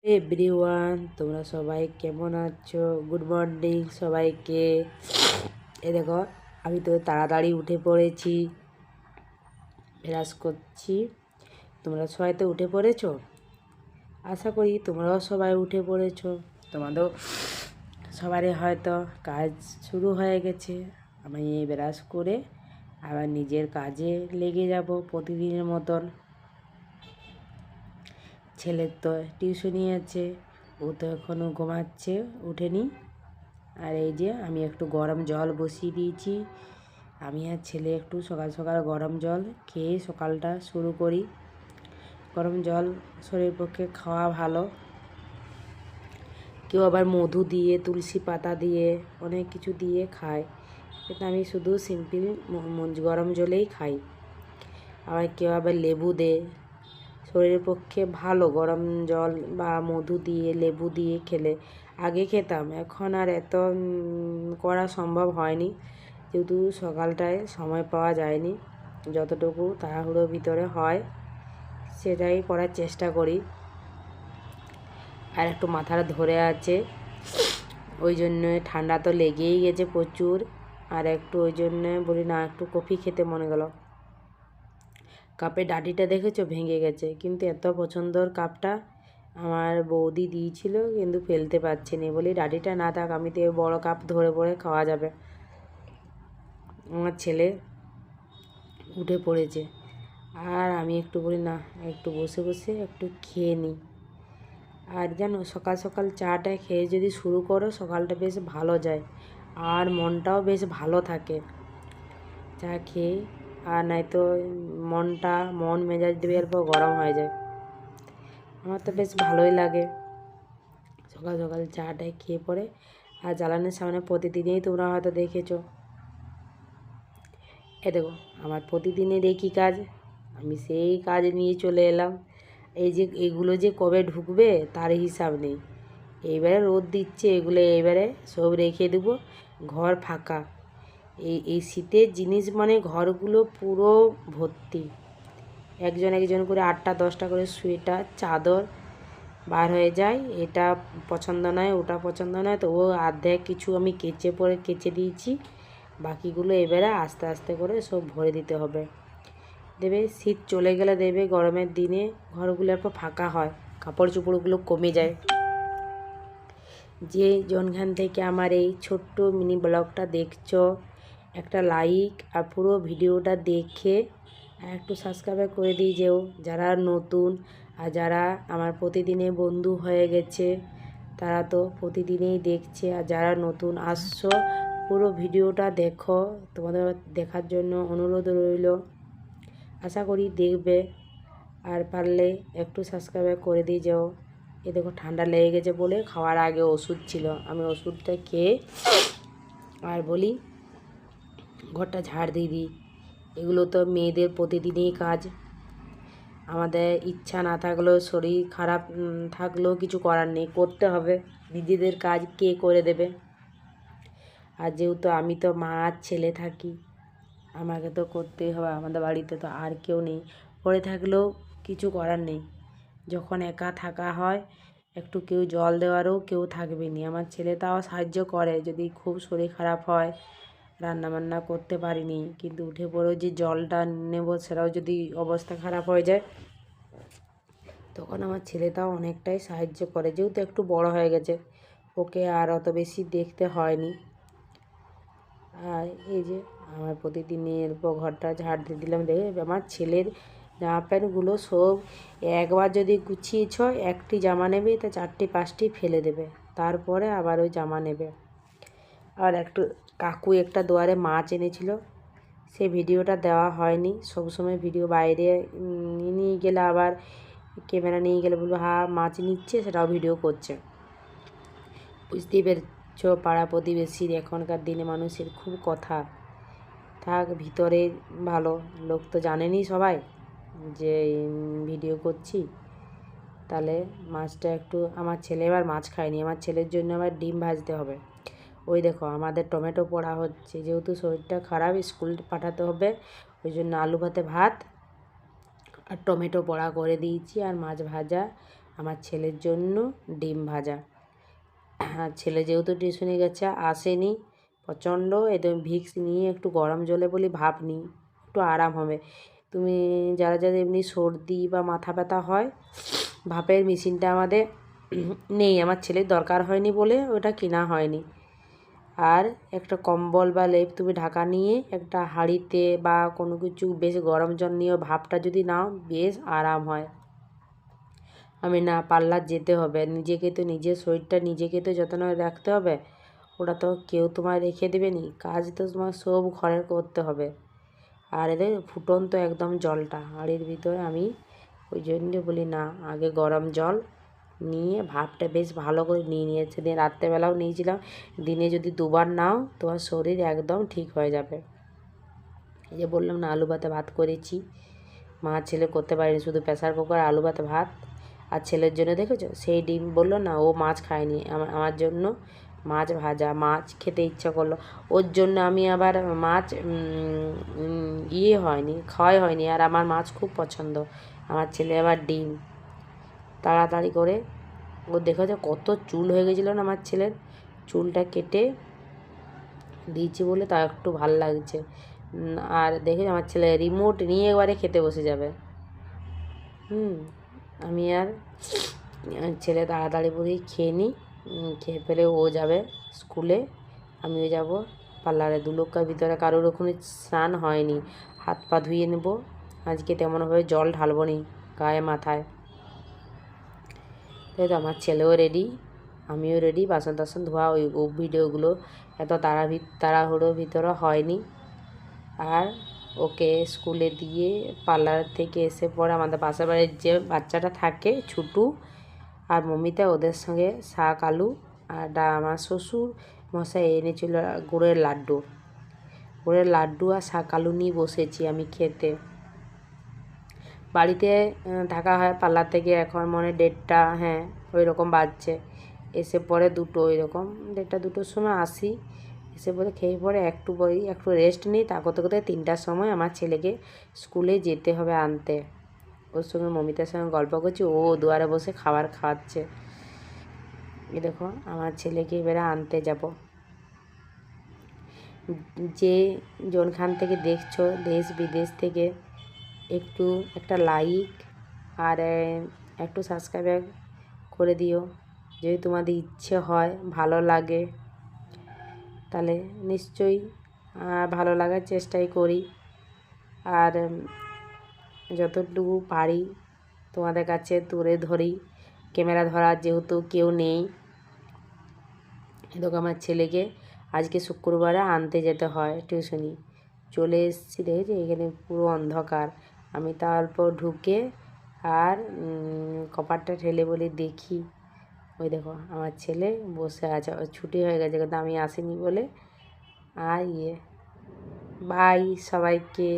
Everyone, তোমরা সবাই কেমন আছো? গুড মর্নিং সবাইকে। দেখো, আমি তো তাড়াতাড়ি উঠে পড়েছি, ব্রাশ করছি। তোমরা সবাই তো উঠে পড়েছো, আশা করি তোমরাও সবাই উঠে পড়েছো। তোমাদের সবারই হয়তো কাজ শুরু হয়ে গেছে। আমি ব্রাশ করে আবার নিজের কাজে লেগে যাব প্রতিদিনের মতন। ছেলের তো টিউশনি আছে, ও তো এখনও ঘুমাচ্ছে, উঠেনি। আর এই যে আমি একটু গরম জল বসিয়ে দিয়েছি। আমি আর ছেলে একটু সকাল সকাল গরম জল খেয়ে সকালটা শুরু করি। গরম জল শরীরের পক্ষে খাওয়া ভালো। কেউ আবার মধু দিয়ে, তুলসী পাতা দিয়ে, অনেক কিছু দিয়ে খায়, কিন্তু আমি শুধু সিম্পল গরম জলেই খাই। আবার কেউ আবার লেবু দেয়, শরীরের পক্ষে ভালো গরম জল বা মধু দিয়ে লেবু দিয়ে খেলে। আগে খেতাম, এখন আর এত করা সম্ভব হয়নি, যেহেতু সকালটায় সময় পাওয়া যায়নি। যতটুকু তাড়াহুড়োর ভিতরে হয় সেটাই করার চেষ্টা করি। আর একটু মাথাটা ধরে আছে, ওই জন্য ঠান্ডা তো লেগেই গেছে প্রচুর। আর একটু ওই জন্য বলি না, একটু কফি খেতে মনে গেল। কাপের ডাটিটা দেখেছো, ভেঙে গেছে, কিন্তু এত পছন্দর কাপটা আমার বৌদি দিয়েছিল, কিন্তু ফেলতে পারছি না। বলি ডাটিটা না থাক, আমি তো বড় কাপ ধরে পড়ে খাওয়া যাবে। আমার ছেলে উঠে পড়েছে, আর আমি একটু বলি না, একটু বসে বসে একটু খেয়ে নিই। আর জানো, সকাল সকাল চাটা খেয়ে যদি শুরু করো, সকালটা বেশ ভালো যায় আর মনটাও বেশ ভালো থাকে চা খেয়ে। আর নয়তো মন মেজাজ দেবে এরপর গরম হয়ে যায়। আমার তো বেশ ভালোই লাগে সকাল সকাল চাটাই খেয়ে পরে। আর জ্বালানোর সামনে প্রতিদিনই তোমরা হয়তো দেখেছো। দেখো, আমার প্রতিদিনের একই কাজ, আমি সেই কাজ নিয়ে চলে এলাম। এই যে এগুলো যে কবে ঢুকবে তার হিসাব নেই। এইবারে রোদ দিচ্ছে, এগুলো এইবারে সব রেখে দেবো। ঘর ফাঁকা, এই শীতের জিনিস মানে ঘরগুলো পুরো ভর্তি। একজন একজন করে 8টা 10টা করে সোয়েটার চাদর বার হয়ে যায়। এটা পছন্দ নয়, ওটা পছন্দ নয়, তো ও অর্ধেক কিছু আমি কেচে দিয়েছি। বাকিগুলো এবারে আস্তে আস্তে করে সব ভরে দিতে হবে। দেবে শীত চলে গেলে দেবে গরমের দিনে ঘরগুলো একটু ফাঁকা হয়, কাপড় চোপড়গুলো কমে যায়। যে জনখান থেকে আমার এই ছোট্ট মিনি ব্লগটা দেখছো, একটা লাইক আর পুরো ভিডিওটা দেখে একটু সাবস্ক্রাইব করে দিয়ে যেও যারা নতুন। আর যারা আমার প্রতিদিনের বন্ধু হয়ে গেছে তারা তো প্রতিদিনেই দেখছে। আর যারা নতুন আসছো, পুরো ভিডিওটা দেখো, তোমাদের দেখার জন্য অনুরোধ রইল। আশা করি দেখবে, আর পারলে একটু সাবস্ক্রাইব করে দিয়ে যাও। এ দেখো, ঠান্ডা লেগে গেছে বলে খাওয়ার আগে ওষুধ ছিল, আমি ওষুধটা খেয়ে আর বলি ঘরটা ঝাড় দিয়ে দিই। এগুলো তো মেয়েদের প্রতিদিনই কাজ। আমাদের ইচ্ছা না থাকলেও, শরীর খারাপ থাকলেও কিছু করার নেই, করতে হবে। নিজেদের কাজ কে করে দেবে? আর যেহেতু আমি তো মা আর ছেলে থাকি, আমাকে তো করতেই হবে। আমাদের বাড়িতে তো আর কেউ নেই, পড়ে থাকলেও কিছু করার নেই। যখন একা থাকা হয়, একটু কেউ জল দেওয়ারও কেউ থাকবে না। আমার ছেলে তাও সাহায্য করে, যদি খুব শরীর খারাপ হয়, রান্নাবান্না করতে পারিনি, কিন্তু উঠে পড়েও যে জলটা নেব, সেটাও যদি অবস্থা খারাপ হয়ে যায়, তখন আমার ছেলেটাও অনেকটাই সাহায্য করে। যেহেতু একটু বড় হয়ে গেছে, ওকে আর অত বেশি দেখতে হয়নি। আর এই যে আমার প্রতিদিনের ঘরটা ঝাড় দিয়ে দিলাম। দেখে আমার ছেলের জামা প্যান্টগুলো সব একবার যদি গুছিয়েছ, একটি জামা নেবে তা 4টি 5টি ফেলে দেবে, তারপরে আবার ওই জামা নেবে। আর একটু কাকু একটা দুয়ারে মাছ এনেছিল, সে ভিডিওটা দেওয়া হয়নি। সবসময় ভিডিও বাইরে নিয়ে গেলে, আবার ক্যামেরা নিয়ে গেলে বলবো হ্যাঁ মাছ নিচ্ছে, সেটাও ভিডিও করছে। বুঝতেই পেরেছ, পাড়া প্রতিবেশীর এখনকার দিনে মানুষের খুব কথা। থাক ভিতরে ভালো, লোক তো জানেনি সবাই যে ভিডিও করছি। তাহলে মাছটা একটু, আমার ছেলে এবার মাছ খায়নি, আমার ছেলের জন্য আবার ডিম ভাজতে হবে। ওই দেখো, আমাদের টমেটো পোড়া হচ্ছে, যেহেতু শরীরটা খারাপ, স্কুল পাঠাতে হবে, ওই জন্য আলু ভাতে ভাত আর টমেটো পোড়া করে দিয়েছি, আর মাছ ভাজা আমার ছেলের জন্য ডিম ভাজা। আর ছেলে যেহেতু টিউশনে গেছে আসেনি, প্রচণ্ড একদম ভিক্স নিয়ে একটু গরম জলে বলি ভাপ নিই, একটু আরাম হবে। তুমি যারা যারা এমনি সর্দি বা মাথা ব্যথা হয়, ভাপের মেশিনটা আমাদের নেই, আমার ছেলের দরকার হয়নি বলে ওটা কেনা হয়নি। আর একটা কম্বল বা লেপ তুমি ঢাকা নিয়ে একটা হাঁড়িতে বা কোনো কিছু বেশ গরম জল নিয়ে ভাপটা যদি নাও বেশ আরাম হয়। আমি না পার্লার যেতে হবে, নিজেকে তো নিজের শরীরটা নিজেকে তো যত্ন রাখতে হবে, ওটা তো কেউ তোমায় রেখে দেবে নি, কাজ তো তোমার সব ঘরের করতে হবে। আর এদের ফুটন্ত একদম জলটা হাঁড়ির ভিতরে, আমি ওই জন্য বলি না, আগে গরম জল নিয়ে ভাপটা বেশ ভালো করে নিয়ে সেদিন রাত্রেবেলাও নিয়েছিলাম। দিনে যদি 2বার নাও তোমার শরীর একদম ঠিক হয়ে যাবে। এই যে বললাম না আলু ভাতে ভাত করেছি, মা ছেলে করতে পারিনি, শুধু প্রেসার কুকার আলু ভাতে ভাত। আর ছেলের জন্য দেখেছো সেই ডিম বললো না, ও মাছ খায়নি, আমার জন্য মাছ ভাজা, মাছ খেতে ইচ্ছা করলো, ওর জন্য আমি আবার মাছ খাওয়াই হয়নি। আর আমার মাছ খুব পছন্দ, আমার ছেলে আবার ডিম। তাড়াতাড়ি করে ও দেখেছো কত চুল হয়ে গেছিলো না, আমার ছেলের চুলটা কেটে দিয়েছি বলে তা একটু ভাল লাগছে। আর দেখে আমার ছেলে রিমোট নিয়ে একবারে খেতে বসে যাবে। আমি আর ছেলে তাড়াতাড়ি করে খেয়ে নিই, খেয়ে ফেলে ও যাবে স্কুলে, আমিও যাব পার্লারে। 2 লোকের ভিতরে কারোর ওখানে স্নান হয়নি, হাত পা ধুয়ে নেব আজকে, তেমনভাবে জল ঢালবো নি গায়ে মাথায়। তাই তো আমার ছেলেও রেডি, আমিও রেডি, বাসন টাসন ধোয়া ওই ভিডিওগুলো এত তাড়াহুড়োর ভিতরে হয়নি। আর ওকে স্কুলে দিয়ে পার্লার থেকে এসে পরে আমাদের পাশের বাড়ির যে বাচ্চাটা থাকে ছুটু আর মমিতা, ওদের সঙ্গে শাক আলু আর আমার শ্বশুর মশাই এনেছিল গুড়ের লাড্ডু আর শাক আলু নিয়ে বসেছি আমি খেতে। বাড়িতে থাকা হয় পার্লার থেকে এখন মনে 1:30, হ্যাঁ ওই রকম বাজছে, এসে পরে 2টো, ওই রকম 1:30 2টোর সময় আসি, এসে পরে খেয়ে পরে একটু রেস্ট নিই, তা করতে করতে 3টার সময় আমার ছেলেকে স্কুলে যেতে হবে আনতে। ওর সঙ্গে মমিতার সঙ্গে গল্প করছি, ও দুয়ারে বসে খাবার খাওয়াচ্ছে। এ দেখো আমার ছেলেকে এবারে আনতে যাব। যে যোনখান থেকে দেখছো দেশ বিদেশ থেকে, একটা লাইক আর একটু সাবস্ক্রাইব করে দিও, যদি তোমাদের ইচ্ছে হয় ভালো লাগে তাহলে নিশ্চয়ই ভালো লাগার চেষ্টাই করি। আর যতটুকু পারি তোমাদের কাছে তুলে ধরি, ক্যামেরা ধরার যেহেতু কেউ নেই। এদিকে আমার ছেলেকে আজকে শুক্রবারে আনতে যেতে হয় টিউশনি, চলে এসেছি, দেখেছি এখানে পুরো অন্ধকার, আমি তারপর ঢুকে আর কপারটা ঠেলে বলে দেখি, ওই দেখো আমার ছেলে বসে আছে, ছুটি হয়ে গেছে কিন্তু আমি আসিনি বলে। আর বাই সবাইকে।